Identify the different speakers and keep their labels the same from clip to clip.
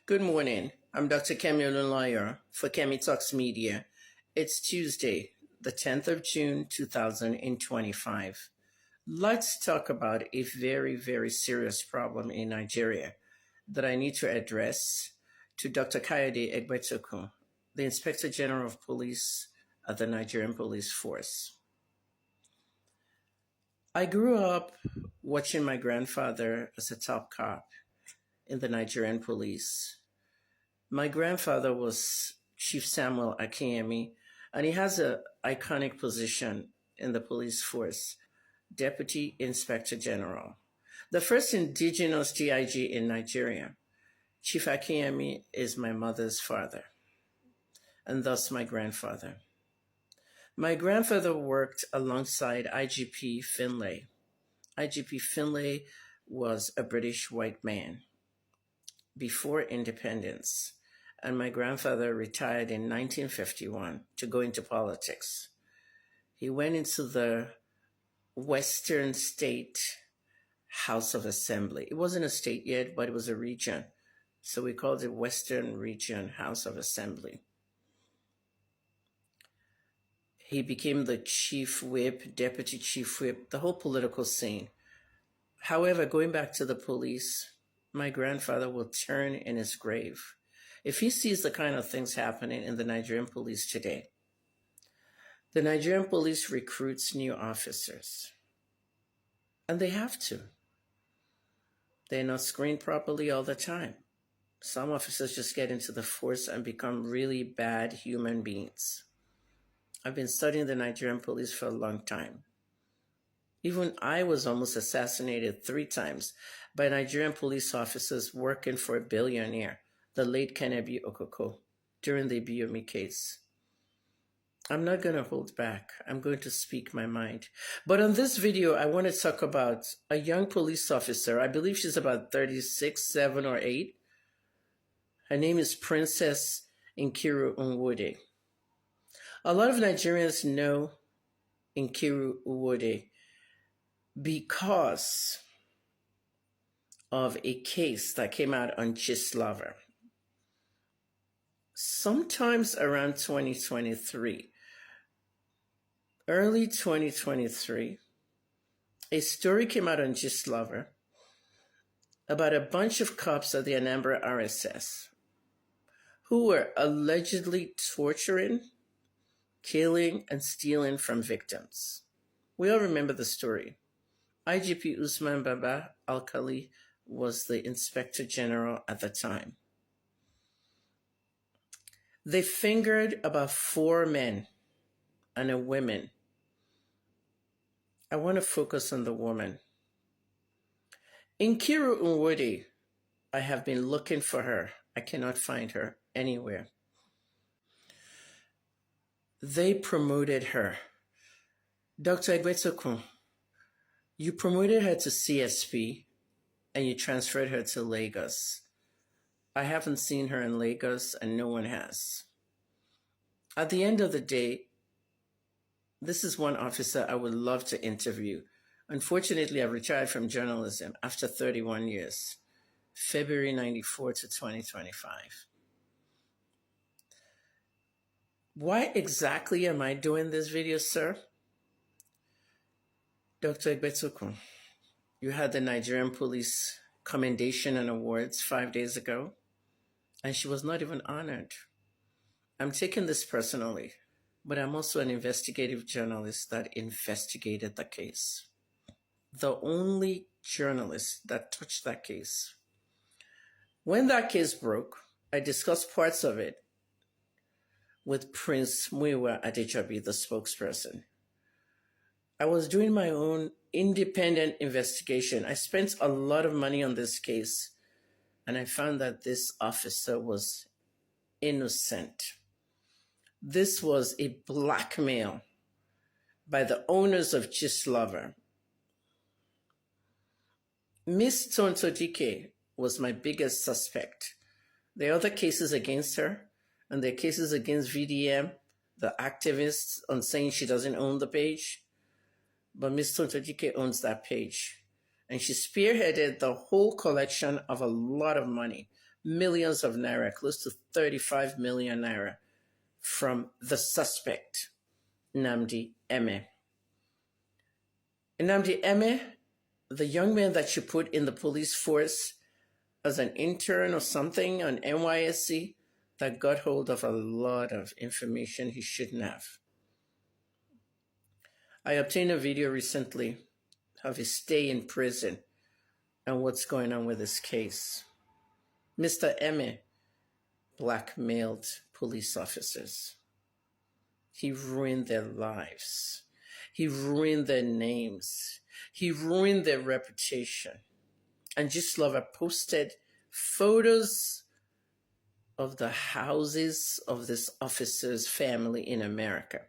Speaker 1: Good morning. I'm Dr. Kemi, lawyer for Kemi Talks Media. It's Tuesday, the 10th of June, 2025. Let's talk about a very, very serious problem in Nigeria that I need to address to Dr. Kayode Egbetoku, the Inspector General of Police at the Nigerian Police Force. I grew up watching my grandfather as a top cop in the Nigerian police. My grandfather was Chief Samuel Akiyemi, and he has an iconic position in the police force, Deputy Inspector General. The first indigenous DIG in Nigeria. Chief Akiyemi is my mother's father, and thus my grandfather. My grandfather worked alongside IGP Finlay. IGP Finlay was a British white man before independence, and my grandfather retired in 1951 to go into politics. He went into the Western State House of Assembly. It wasn't a state yet, but it was a region. So we called it Western Region House of Assembly. He became the chief whip, deputy chief whip, the whole political scene. However, going back to the police, my grandfather will turn in his grave if he sees the kind of things happening in the Nigerian police today. The Nigerian police recruits new officers, and they have to. They're not screened properly all the time. Some officers just get into the force and become really bad human beings. I've been studying the Nigerian police for a long time. Even I was almost assassinated 3 times by Nigerian police officers working for a billionaire, the late Kennedy Okoko, during the Biyomi case. I'm not going to hold back. I'm going to speak my mind. But on this video, I want to talk about a young police officer. I believe she's about 36, 7, or 8. Her name is Princess Nkiru Nwode. A lot of Nigerians know Nkiru Nwode because of a case that came out on Lover. Sometimes around 2023, early 2023, a story came out on Lover about a bunch of cops at the Anambra RSS who were allegedly torturing, killing, and stealing from victims. We all remember the story. IGP Usman Baba Alkali was the Inspector General at the time. They fingered about 4 men and a woman. I want to focus on the woman. Nkiru Nwode, I have been looking for her. I cannot find her anywhere. They promoted her. Dr. Egbetokun, you promoted her to CSP and you transferred her to Lagos. I haven't seen her in Lagos and no one has. At the end of the day, this is one officer I would love to interview. Unfortunately, I retired from journalism after 31 years, February 94 to 2025. Why exactly am I doing this video, sir? Dr. Egbetoku, you had the Nigerian Police Commendation and Awards 5 days ago, and she was not even honored. I'm taking this personally, but I'm also an investigative journalist that investigated the case. The only journalist that touched that case. When that case broke, I discussed parts of it with Prince Muyiwa Adejobi, the spokesperson. I was doing my own independent investigation. I spent a lot of money on this case, and I found that this officer was innocent. This was a blackmail by the owners of Lover. Miss Tontodike was my biggest suspect. There are other cases against her, and there are cases against VDM, the activists, on saying she doesn't own the page. But Ms. Tontodike owns that page. And she spearheaded the whole collection of a lot of money millions of naira, close to 35 million naira, from the suspect, Nnamdi Eme. Nnamdi Eme, the young man that you put in the police force as an intern or something on NYSC, that got hold of a lot of information he shouldn't have. I obtained a video recently of his stay in prison and what's going on with his case. Mr. Eme blackmailed police officers. He ruined their lives. He ruined their names. He ruined their reputation. And Gistlover posted photos of the houses of this officer's family in America.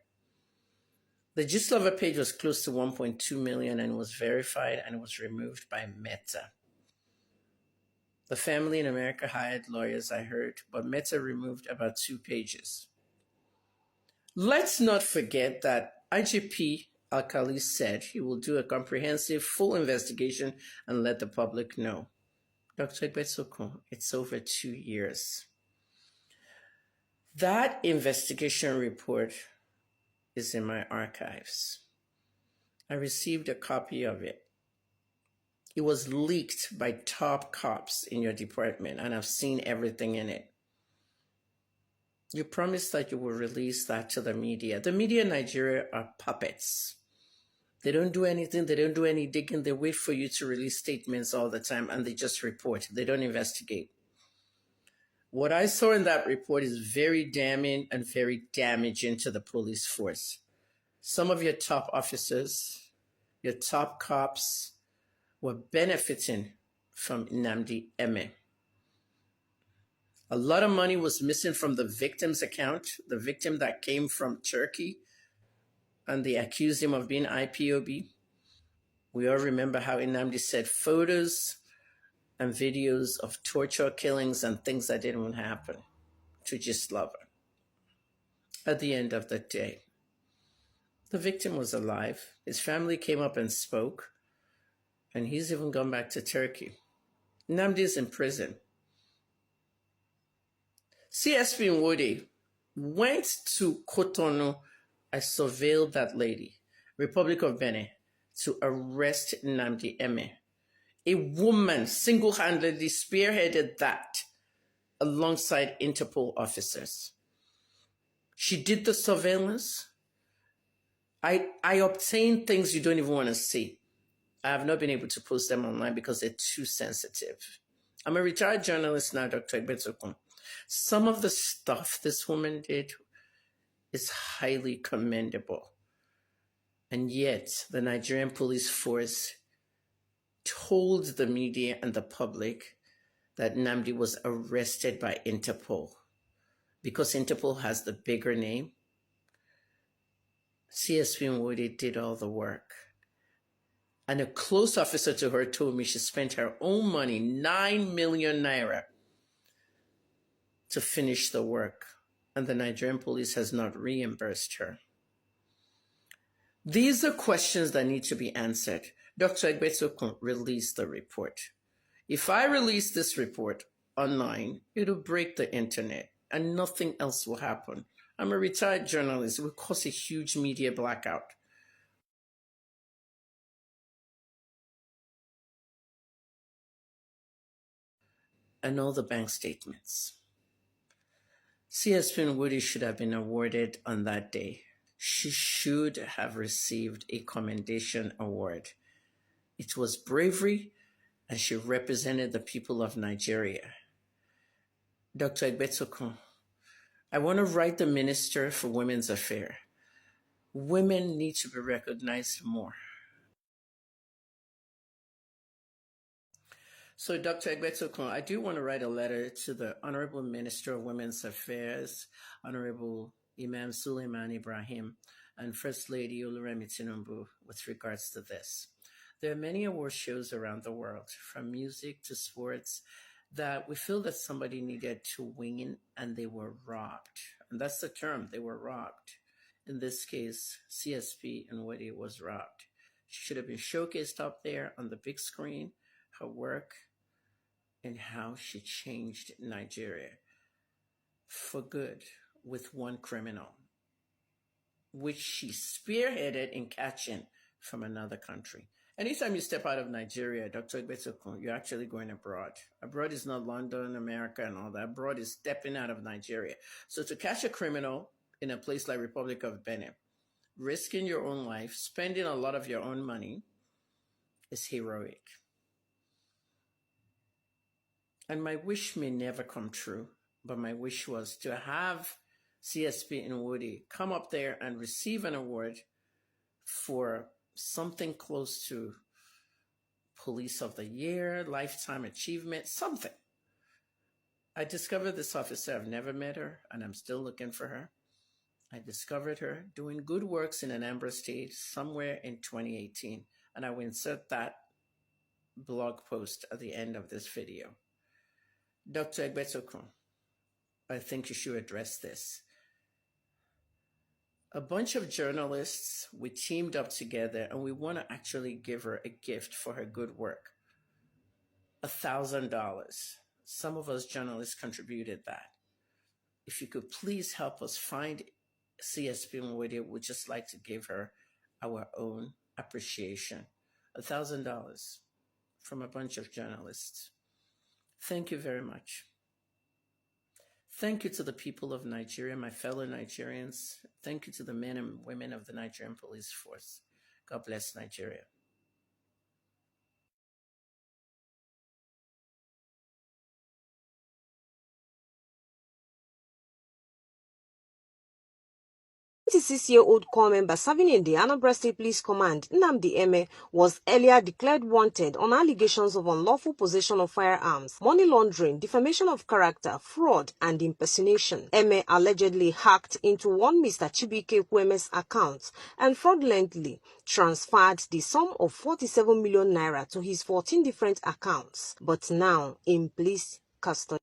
Speaker 1: The Gistlover page was close to 1.2 million and was verified and was removed by Meta. The family in America hired lawyers, I heard, but Meta removed about 2 pages. Let's not forget that IGP Alkali said he will do a comprehensive, full investigation and let the public know. Dr. Egbetokun, it's over 2 years. That investigation report is in my archives. I received a copy of it. It was leaked by top cops in your department, and I've seen everything in it. You promised that you will release that to the media. The media in Nigeria are puppets. They don't do anything. They don't do any digging. They wait for you to release statements all the time, and they just report. They don't investigate. What I saw in that report is very damning and very damaging to the police force. Some of your top officers, your top cops, were benefiting from Nnamdi Eme. A lot of money was missing from the victim's account, the victim that came from Turkey, and they accused him of being IPOB. We all remember how Nnamdi said photos and videos of torture, killings, and things that didn't happen to Gistlover. At the end of the day, the victim was alive. His family came up and spoke, and he's even gone back to Turkey. Nnamdi is in prison. CSP Nwode went to Cotonou. I surveilled that lady, Republic of Benin, to arrest Nnamdi Eme. A woman single-handedly spearheaded that alongside Interpol officers. She did the surveillance. I obtained things you don't even want to see. I have not been able to post them online because they're too sensitive. I'm a retired journalist now, Dr. Egbetokun. Some of the stuff this woman did is highly commendable. And yet, the Nigerian police force told the media and the public that Nnamdi was arrested by Interpol. Because Interpol has the bigger name, CSP Nwode did all the work. And a close officer to her told me she spent her own money, 9 million naira, to finish the work. And the Nigerian police has not reimbursed her. These are questions that need to be answered. Dr. Egbetokun released the report. If I release this report online, it'll break the internet and nothing else will happen. I'm a retired journalist. It will cause a huge media blackout. And all the bank statements. CSP Nwode should have been awarded on that day. She should have received a commendation award. It was bravery, and she represented the people of Nigeria. Dr. Egbetokun, I want to write the Minister for Women's Affairs. Women need to be recognized more. So, Dr. Egbetokun, I do want to write a letter to the Honorable Minister of Women's Affairs, Honorable Imam Suleiman Ibrahim, and First Lady Oluremi Tinubu with regards to this. There are many award shows around the world, from music to sports, that we feel that somebody needed to win and they were robbed. And that's the term, they were robbed. In this case, CSP Nwode was robbed. She should have been showcased up there on the big screen. Her work in how she changed Nigeria for good with one criminal, which she spearheaded in catching from another country. Anytime you step out of Nigeria, Dr. Egbetokun, you're actually going abroad. Abroad is not London, America, and all that. Abroad is stepping out of Nigeria. So to catch a criminal in a place like Republic of Benin, risking your own life, spending a lot of your own money, is heroic. And my wish may never come true, but my wish was to have CSP Nwode come up there and receive an award for something close to Police of the Year, Lifetime Achievement, something. I discovered this officer. I've never met her, and I'm still looking for her. I discovered her doing good works in Anambra State somewhere in 2018, and I will insert that blog post at the end of this video. Dr. Egbetokun, I think you should address this. A bunch of journalists, we teamed up together and we want to actually give her a gift for her good work. $1,000. Some of us journalists contributed that. If you could please help us find CSP Nwode, we'd just like to give her our own appreciation. $1,000 from a bunch of journalists. Thank you very much. Thank you to the people of Nigeria, my fellow Nigerians. Thank you to the men and women of the Nigerian police force. God bless Nigeria.
Speaker 2: The 26-year-old corps member serving in the Anambra State Police Command, Nnamdi, was earlier declared wanted on allegations of unlawful possession of firearms, money laundering, defamation of character, fraud, and impersonation. Eme allegedly hacked into one Mr. Chibike Kweme's account and fraudulently transferred the sum of 47 million naira to his 14 different accounts, but now in police custody.